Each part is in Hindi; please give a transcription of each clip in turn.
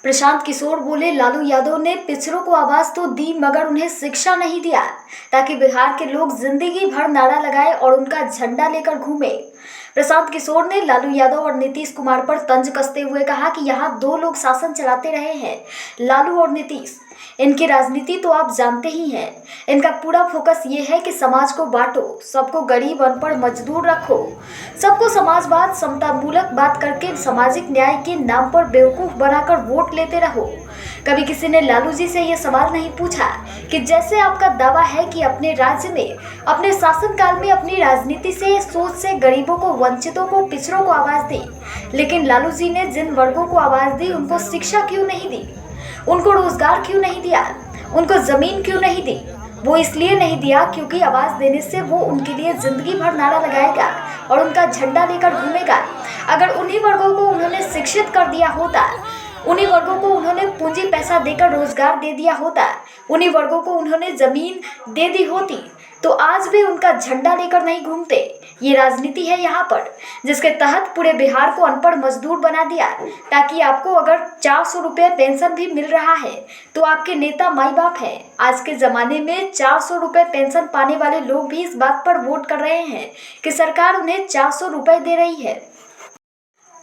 प्रशांत किशोर बोले, लालू यादव ने पिछड़ों को आवाज तो दी मगर उन्हें शिक्षा नहीं दिया ताकि बिहार के लोग जिंदगी भर नारा लगाए और उनका झंडा लेकर घूमे। प्रशांत किशोर ने लालू यादव और नीतीश कुमार पर तंज कसते हुए कहा कि यहाँ दो लोग शासन चलाते रहे हैं, लालू और नीतीश। इनकी राजनीति तो आप जानते ही हैं। इनका पूरा फोकस ये है कि समाज को बांटो, सबको गरीब अनपढ़ मजदूर रखो, सबको समाजवाद समतामूलक बात करके सामाजिक न्याय के नाम पर बेवकूफ बनाकर वोट लेते रहो। कभी किसी ने लालू जी से ये सवाल नहीं पूछा कि जैसे आपका दावा है कि अपने राज्य में अपने शासनकाल में अपनी राजनीति से सोच से गरीबों को, वंचितों को, पिछड़ों को आवाज दी, लेकिन लालू जी ने जिन वर्गों को आवाज दी उनको शिक्षा क्यों नहीं दी, उनको रोजगार क्यों नहीं दिया, उनको जमीन क्यों नहीं दी? वो इसलिए नहीं दिया क्योंकि आवाज देने से वो उनके लिए जिंदगी भर नारा लगाएगा और उनका झंडा लेकर घूमेगा। अगर उन्हीं वर्गों को उन्होंने शिक्षित कर दिया होता, उन्हीं वर्गों को उन्होंने पूंजी पैसा देकर रोजगार दे दिया होता, उन्हीं वर्गों को उन्होंने जमीन दे दी होती, तो आज भी उनका झंडा लेकर नहीं घूमते। ये राजनीति है यहाँ पर, जिसके तहत पूरे बिहार को अनपढ़ मजदूर बना दिया ताकि आपको अगर 400 रुपये पेंशन भी मिल रहा है तो आपके नेता माई बाप हैं। आज के ज़माने में 400 रुपये पेंशन पाने वाले लोग भी इस बात पर वोट कर रहे हैं कि सरकार उन्हें 400 रुपये दे रही है।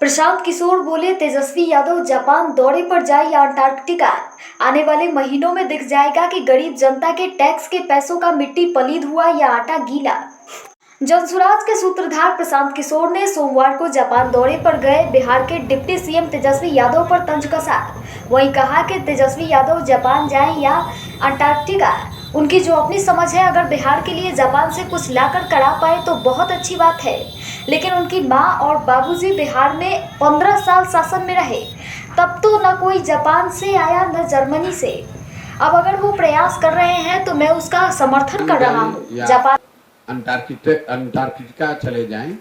प्रशांत किशोर बोले, तेजस्वी यादव जापान दौरे पर जाए या अंटार्कटिका, आने वाले महीनों में दिख जाएगा कि गरीब जनता के टैक्स के पैसों का मिट्टी पलीद हुआ या आटा गीला। जनसुराज के सूत्रधार प्रशांत किशोर ने सोमवार को जापान दौरे पर गए बिहार के डिप्टी सीएम तेजस्वी यादव पर तंज कसा। वहीं कहा कि तेजस्वी यादव जापान जाएं या अंटार्कटिका, उनकी जो अपनी समझ है, अगर बिहार के लिए जापान से कुछ लाकर करा पाए तो बहुत अच्छी बात है, लेकिन उनकी माँ और बाबूजी बिहार में 15 साल शासन में रहे, तब तो न कोई जापान से आया न जर्मनी से। अब अगर वो प्रयास कर रहे हैं तो मैं उसका समर्थन कर रहा हूँ। जापान अंटार्कटिका चले जाएं,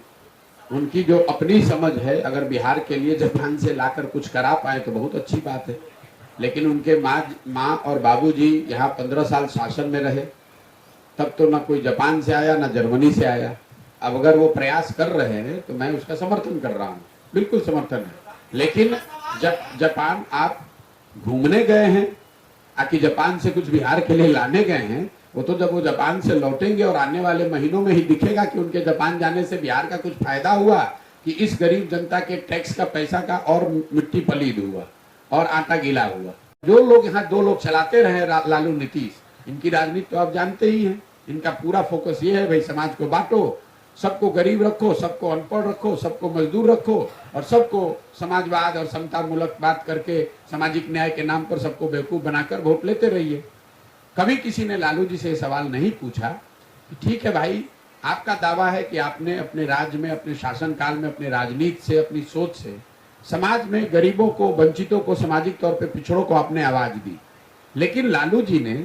उनकी जो अपनी समझ है, अगर बिहार के लिए जापान से लाकर कुछ करा पाए तो बहुत अच्छी बात है, लेकिन उनके माँ और बाबूजी यहाँ 15 साल शासन में रहे, तब तो ना कोई जापान से आया ना जर्मनी से आया। अब अगर वो प्रयास कर रहे हैं तो मैं उसका समर्थन कर रहा हूँ, बिल्कुल समर्थन है। लेकिन जब जापान आप घूमने गए हैं, आकि जापान से कुछ बिहार के लिए लाने गए हैं, वो तो जब वो जापान से लौटेंगे और आने वाले महीनों में ही दिखेगा कि उनके जापान जाने से बिहार का कुछ फायदा हुआ कि इस गरीब जनता के टैक्स का पैसा का और मिट्टी पलीद हुआ और आटा गीला हुआ। जो लोग यहाँ दो लोग चलाते रहे, लालू नीतीश, इनकी राजनीति तो आप जानते ही हैं। इनका पूरा फोकस ये है, भाई समाज को बांटो, सबको गरीब रखो, सबको अनपढ़ रखो, सबको मजदूर रखो और सबको समाजवाद और समतामूलक बात करके सामाजिक न्याय के नाम पर सबको बेवकूफ बनाकर वोट लेते रहिए। कभी किसी ने लालू जी से सवाल नहीं पूछा कि ठीक है भाई, आपका दावा है कि आपने अपने राज्य में, अपने शासनकाल में, अपने राजनीति से, अपनी सोच से समाज में गरीबों को, वंचितों को, सामाजिक तौर पे पिछड़ों को आपने आवाज दी, लेकिन लालू जी ने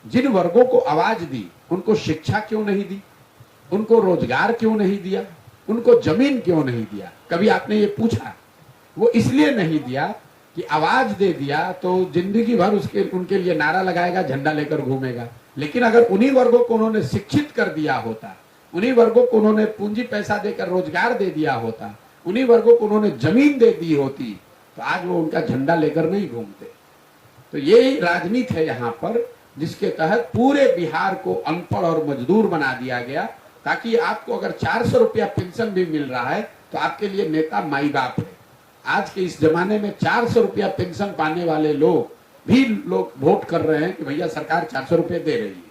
जिन वर्गों को आवाज दी उनको शिक्षा क्यों नहीं दी, उनको रोजगार क्यों नहीं दिया, उनको जमीन क्यों नहीं दिया? कभी आपने ये पूछा? वो इसलिए नहीं दिया कि आवाज दे दिया तो जिंदगी भर उनके लिए नारा लगाएगा, झंडा लेकर घूमेगा। लेकिन अगर उन्हीं वर्गों को उन्होंने शिक्षित कर दिया होता, उन्हीं वर्गों को उन्होंने पूंजी पैसा देकर रोजगार दे दिया होता, उन्हीं वर्गों को उन्होंने जमीन दे दी होती, तो आज वो उनका झंडा लेकर नहीं घूमते। तो ये राजनीति है यहाँ पर, जिसके तहत पूरे बिहार को अनपढ़ और मजदूर बना दिया गया, ताकि आपको अगर 400 रुपया पेंशन भी मिल रहा है तो आपके लिए नेता माई बाप है। आज के इस जमाने में 400 रुपया पेंशन पाने वाले लोग भी वोट कर रहे हैं कि भैया सरकार 400 रुपये दे रही है।